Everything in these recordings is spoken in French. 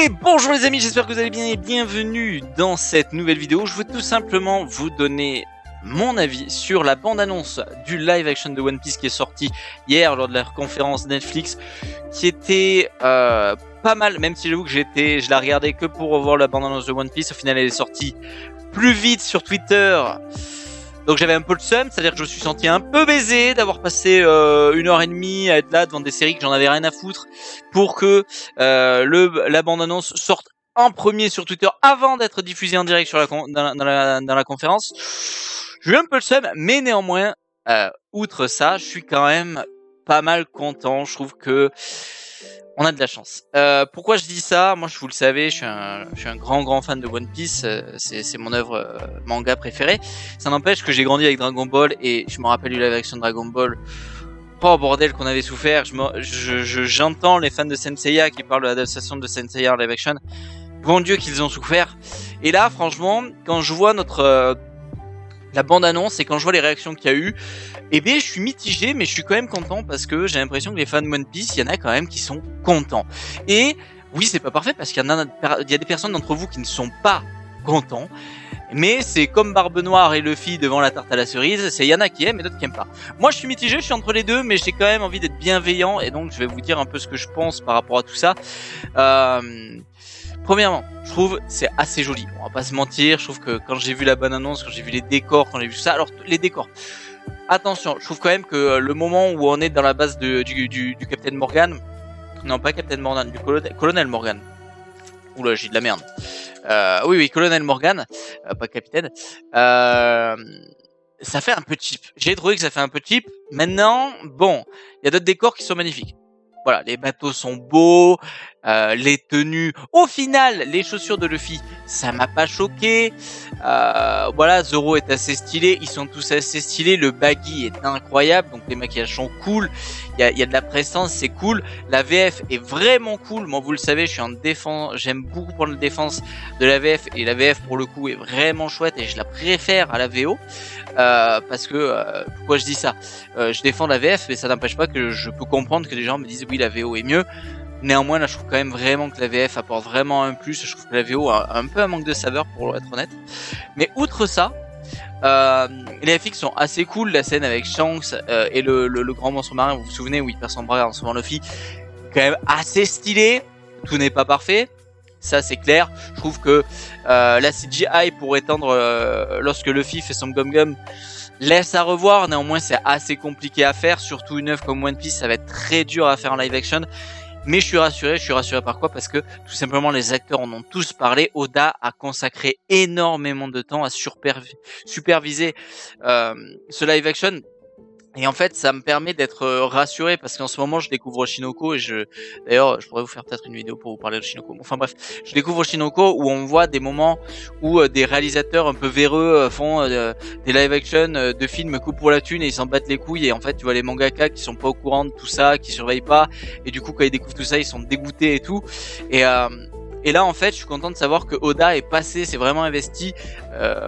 Et bonjour les amis, j'espère que vous allez bien et bienvenue dans cette nouvelle vidéo. Je veux tout simplement vous donner mon avis sur la bande-annonce du live action de One Piece qui est sorti hier lors de la conférence Netflix, qui était pas mal, même si j'avoue que je la regardais que pour revoir la bande-annonce de One Piece. Au final elle est sortie plus vite sur Twitter, donc j'avais un peu le seum, c'est-à-dire que je me suis senti un peu baisé d'avoir passé 1h30 à être là devant des séries que j'en avais rien à foutre pour que la bande-annonce sorte en premier sur Twitter avant d'être diffusée en direct sur dans la conférence. J'ai eu un peu le seum, mais néanmoins, outre ça, je suis quand même pas mal content. Je trouve que on a de la chance. Pourquoi je dis ça? Moi, vous le savez, je suis un grand fan de One Piece. C'est mon œuvre manga préférée. Ça n'empêche que j'ai grandi avec Dragon Ball et je me rappelle du live action de Dragon Ball. Oh bordel qu'on avait souffert. J'entends les fans de Saint Seiya qui parlent de l'adaptation de Saint Seiya en live action. Bon Dieu qu'ils ont souffert. Et là, franchement, quand je vois la bande-annonce et quand je vois les réactions qu'il y a eu, eh bien, je suis mitigé, mais je suis quand même content parce que j'ai l'impression que les fans de One Piece, il y en a quand même qui sont contents. Et oui, c'est pas parfait parce qu'il y a des personnes d'entre vous qui ne sont pas contents, mais c'est comme Barbe Noire et Luffy devant la tarte à la cerise, il y en a qui aiment et d'autres qui aiment pas. Moi, je suis mitigé, je suis entre les deux, mais j'ai quand même envie d'être bienveillant et donc je vais vous dire un peu ce que je pense par rapport à tout ça. Premièrement, je trouve c'est assez joli. On va pas se mentir. Je trouve que quand j'ai vu la bonne annonce, quand j'ai vu les décors, quand j'ai vu ça, alors les décors. Attention, je trouve quand même que le moment où on est dans la base du Captain Morgan, non pas Captain Morgan, du Colonel Morgan. Oula, j'ai de la merde. Oui, Colonel Morgan, pas Capitaine. Ça fait un peu cheap. J'ai trouvé que ça fait un peu cheap. Maintenant, bon, il y a d'autres décors qui sont magnifiques. Voilà, les bateaux sont beaux, les tenues. Au final, les chaussures de Luffy, ça m'a pas choqué. Voilà, Zoro est assez stylé, ils sont tous assez stylés. Le baggy est incroyable, donc les maquillages sont cool. Il y a de la prestance, c'est cool. La VF est vraiment cool. Moi, vous le savez, je suis en défense. J'aime beaucoup prendre la défense de la VF et la VF pour le coup est vraiment chouette et je la préfère à la VO. Parce que pourquoi je dis ça, je défends la VF mais ça n'empêche pas que je peux comprendre que les gens me disent oui la VO est mieux. Néanmoins là je trouve quand même vraiment que la VF apporte vraiment un plus. Je trouve que la VO a un peu un manque de saveur pour être honnête. Mais outre ça, les FX sont assez cool. La scène avec Shanks et le grand monstre marin, vous vous souvenez où il perd son bras en sauvant Luffy, quand même assez stylé. Tout n'est pas parfait, ça c'est clair. Je trouve que la CGI pour étendre lorsque Luffy fait son gum-gum laisse à revoir. Néanmoins c'est assez compliqué à faire, surtout une œuvre comme One Piece, ça va être très dur à faire en live action. Mais je suis rassuré par quoi? Parce que tout simplement les acteurs en ont tous parlé. Oda a consacré énormément de temps à superviser ce live action. Et en fait, ça me permet d'être rassuré parce qu'en ce moment, je découvre Oshinoko et d'ailleurs, je pourrais vous faire peut-être une vidéo pour vous parler de Oshinoko. Enfin bref, je découvre Oshinoko où on voit des moments où des réalisateurs un peu véreux font des live action de films coup pour la thune et ils s'en battent les couilles. Et en fait, tu vois les mangaka qui sont pas au courant de tout ça, qui surveillent pas. Et du coup, quand ils découvrent tout ça, ils sont dégoûtés et tout. Et là, en fait, je suis content de savoir que Oda est passé, s'est vraiment investi,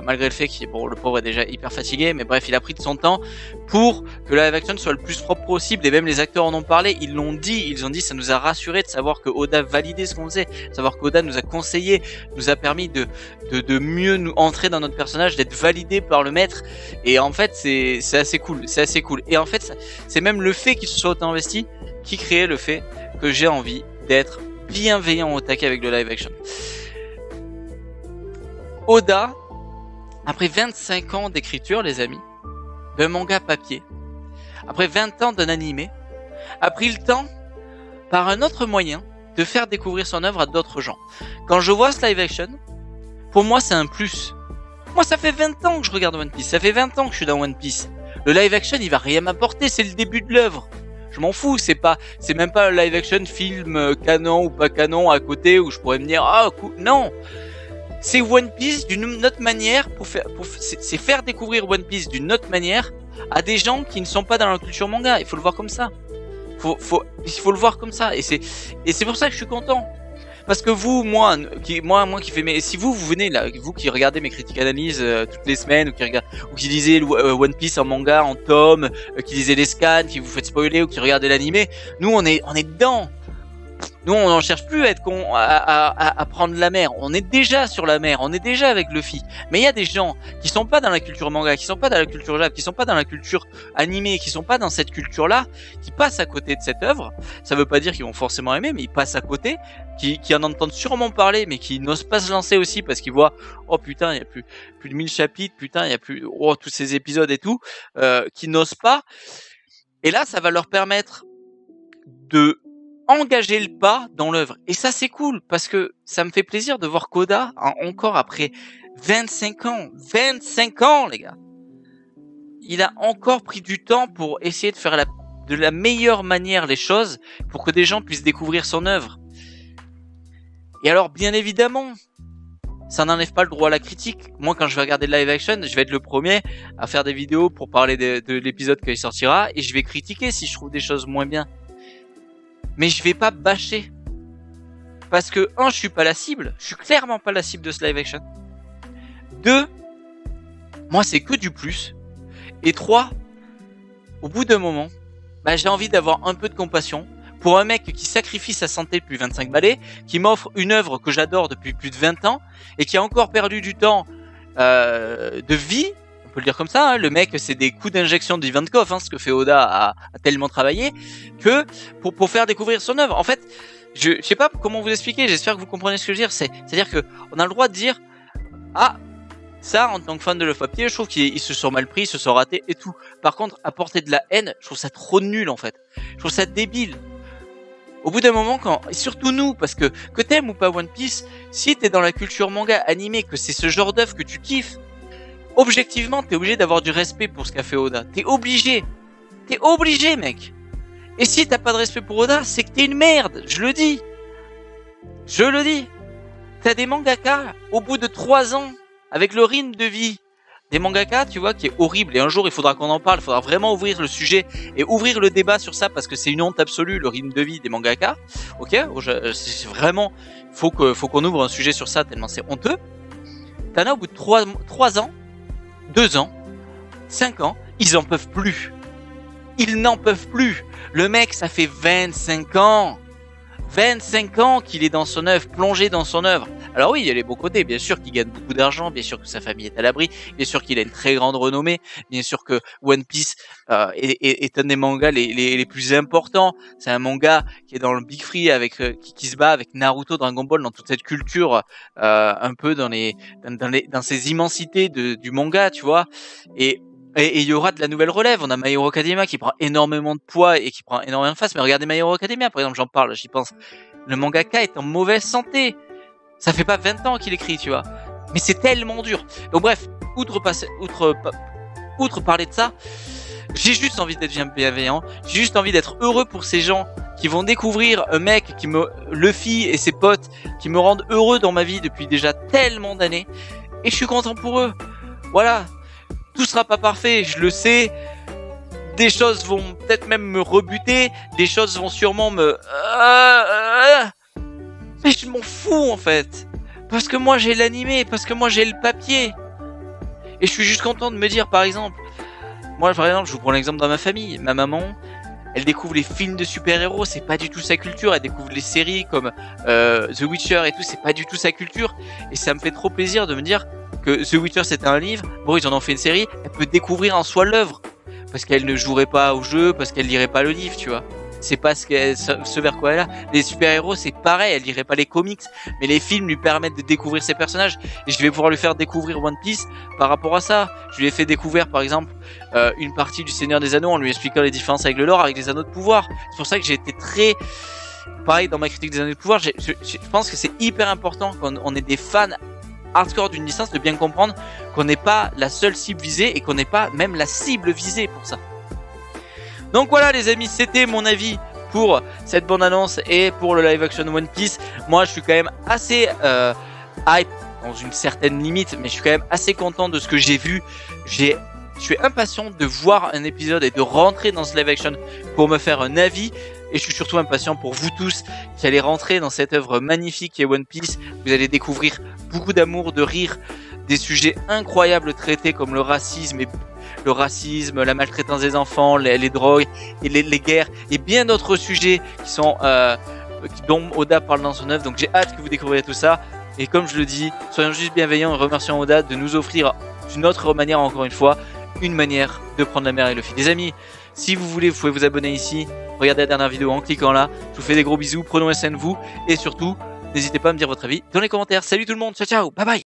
malgré le fait qu'il le pauvre est déjà hyper fatigué, mais bref, il a pris de son temps pour que la live action soit le plus propre possible. Et même les acteurs en ont parlé, ils ont dit, ça nous a rassuré de savoir que Oda validait ce qu'on faisait, de savoir qu'Oda nous a conseillé, nous a permis de mieux nous entrer dans notre personnage, d'être validé par le maître. Et en fait, c'est assez cool, Et en fait, c'est même le fait qu'il se soit autant investi qui créait le fait que j'ai envie d'être bienveillant au taquet avec le live action. Oda, après 25 ans d'écriture, les amis, d'un manga papier, après 20 ans d'un animé, a pris le temps, par un autre moyen, de faire découvrir son œuvre à d'autres gens. Quand je vois ce live action, pour moi c'est un plus. Moi ça fait 20 ans que je regarde One Piece, ça fait 20 ans que je suis dans One Piece. Le live action il va rien m'apporter, c'est le début de l'œuvre. Je m'en fous, c'est même pas un live action film canon ou pas canon à côté où je pourrais me dire ah cool. Non, c'est One Piece d'une autre manière c'est faire découvrir One Piece d'une autre manière à des gens qui ne sont pas dans la culture manga. Il faut le voir comme ça. Il faut le voir comme ça et c'est pour ça que je suis content. Parce que vous, moi qui fais si vous venez là, vous qui regardez mes critiques analyses toutes les semaines ou qui lisez One Piece en manga, en tome, qui lisez les scans, qui vous faites spoiler ou qui regardez l'animé, nous on est dedans. Nous, on n'en cherche plus à prendre la mer. On est déjà sur la mer. On est déjà avec Luffy. Mais il y a des gens qui sont pas dans la culture manga, qui sont pas dans la culture Jap, qui sont pas dans la culture animée, qui sont pas dans cette culture-là, qui passent à côté de cette œuvre. Ça veut pas dire qu'ils vont forcément aimer, mais ils passent à côté, qui en entendent sûrement parler, mais qui n'osent pas se lancer aussi parce qu'ils voient, oh putain, il y a plus de 1000 chapitres, putain, il y a plus, oh, tous ces épisodes et tout, qui n'osent pas. Et là, ça va leur permettre de engager le pas dans l'œuvre. Et ça, c'est cool, parce que ça me fait plaisir de voir Koda, encore après 25 ans. 25 ans, les gars! Il a encore pris du temps pour essayer de faire de la meilleure manière les choses, pour que des gens puissent découvrir son œuvre. Et alors, bien évidemment, ça n'enlève pas le droit à la critique. Moi, quand je vais regarder le live action, je vais être le premier à faire des vidéos pour parler de l'épisode quand il sortira, et je vais critiquer si je trouve des choses moins bien. Mais je vais pas bâcher. Parce que, je suis pas la cible. Je suis clairement pas la cible de ce live action. 2, moi c'est que du plus. Et 3, au bout d'un moment, j'ai envie d'avoir un peu de compassion pour un mec qui sacrifie sa santé depuis 25 balais, qui m'offre une œuvre que j'adore depuis plus de 20 ans, et qui a encore perdu du temps de vie. On peut le dire comme ça, hein. Le mec, c'est des coups d'injection d'Ivankov, ce que fait Oda a tellement travaillé, que pour faire découvrir son œuvre. En fait, je sais pas comment vous expliquer, j'espère que vous comprenez ce que je veux dire. C'est-à-dire que on a le droit de dire, ça, en tant que fan de Love Papier, je trouve qu'ils se sont mal pris, ils se sont ratés et tout. Par contre, apporter de la haine, je trouve ça trop nul, en fait. Je trouve ça débile. Au bout d'un moment, et surtout nous, parce que t'aimes ou pas One Piece, si t'es dans la culture manga animée, que c'est ce genre d'œuvre que tu kiffes, objectivement, t'es obligé d'avoir du respect pour ce qu'a fait Oda. T'es obligé, mec. Et si t'as pas de respect pour Oda, c'est que t'es une merde. Je le dis. T'as des mangaka, au bout de 3 ans, avec le rythme de vie des mangaka, tu vois, qui est horrible. Et un jour, il faudra qu'on en parle. Il faudra vraiment ouvrir le sujet et ouvrir le débat sur ça, parce que c'est une honte absolue, le rythme de vie des mangaka. Ok, c'est vraiment, faut qu'on ouvre un sujet sur ça, tellement c'est honteux. T'en as au bout de 3 ans, 2 ans, 5 ans, ils en peuvent plus. Ils n'en peuvent plus. Le mec, ça fait 25 ans. 25 ans qu'il est dans son œuvre, plongé dans son œuvre. Alors oui, il y a les beaux côtés, bien sûr qu'il gagne beaucoup d'argent, bien sûr que sa famille est à l'abri, bien sûr qu'il a une très grande renommée, bien sûr que One Piece est un des mangas les plus importants. C'est un manga qui est dans le Big Free, avec qui se bat avec Naruto, Dragon Ball, dans toute cette culture un peu dans ces immensités du manga, tu vois. Et il y aura de la nouvelle relève. On a My Hero Academia qui prend énormément de poids et qui prend énormément de face. Mais regardez My Hero Academia, par exemple, j'en parle, j'y pense. Le mangaka est en mauvaise santé. Ça fait pas 20 ans qu'il écrit, tu vois. Mais c'est tellement dur. Donc bref, outre parler de ça, j'ai juste envie d'être bienveillant. J'ai juste envie d'être heureux pour ces gens qui vont découvrir un mec Luffy et ses potes, qui me rendent heureux dans ma vie depuis déjà tellement d'années. Et je suis content pour eux. Voilà. Tout sera pas parfait, je le sais. Des choses vont peut-être même me rebuter. Des choses vont sûrement me... Mais je m'en fous, en fait. Parce que moi, j'ai l'animé. Parce que moi, j'ai le papier. Et je suis juste content de me dire, par exemple... Moi, par exemple, je vous prends l'exemple dans ma famille. Ma maman, elle découvre les films de super-héros. C'est pas du tout sa culture. Elle découvre les séries comme The Witcher et tout. C'est pas du tout sa culture. Et ça me fait trop plaisir de me dire... que The Witcher c'était un livre, bon ils en ont fait une série, elle peut découvrir en soi l'œuvre, parce qu'elle ne jouerait pas au jeu, parce qu'elle lirait pas le livre, tu vois. C'est pas ce vers quoi elle a. Les super-héros c'est pareil, elle lirait pas les comics, mais les films lui permettent de découvrir ses personnages, et je vais pouvoir lui faire découvrir One Piece par rapport à ça. Je lui ai fait découvrir par exemple une partie du Seigneur des Anneaux en lui expliquant les différences avec le lore, avec les anneaux de pouvoir. C'est pour ça que j'ai été très... Pareil dans ma critique des anneaux de pouvoir, je pense que c'est hyper important quand on est des fans hardcore d'une licence de bien comprendre qu'on n'est pas la seule cible visée et qu'on n'est pas même la cible visée pour ça. Donc voilà les amis, c'était mon avis pour cette bande annonce et pour le live action One Piece. Moi je suis quand même assez hype dans une certaine limite, mais je suis quand même assez content de ce que j'ai vu. Je suis impatient de voir un épisode et de rentrer dans ce live action pour me faire un avis. Et je suis surtout impatient pour vous tous qui allez rentrer dans cette œuvre magnifique qui est One Piece. Vous allez découvrir beaucoup d'amour, de rire, des sujets incroyables traités comme le racisme, la maltraitance des enfants, les drogues, et les guerres, et bien d'autres sujets qui sont dont Oda parle dans son œuvre. Donc j'ai hâte que vous découvriez tout ça. Et comme je le dis, soyons juste bienveillants et remercions Oda de nous offrir d'une autre manière, encore une fois, une manière de prendre la mer et le fil. Les amis, si vous voulez, vous pouvez vous abonner ici, regardez la dernière vidéo en cliquant là. Je vous fais des gros bisous, prenons soin de vous et surtout, n'hésitez pas à me dire votre avis dans les commentaires. Salut tout le monde, ciao ciao, bye bye.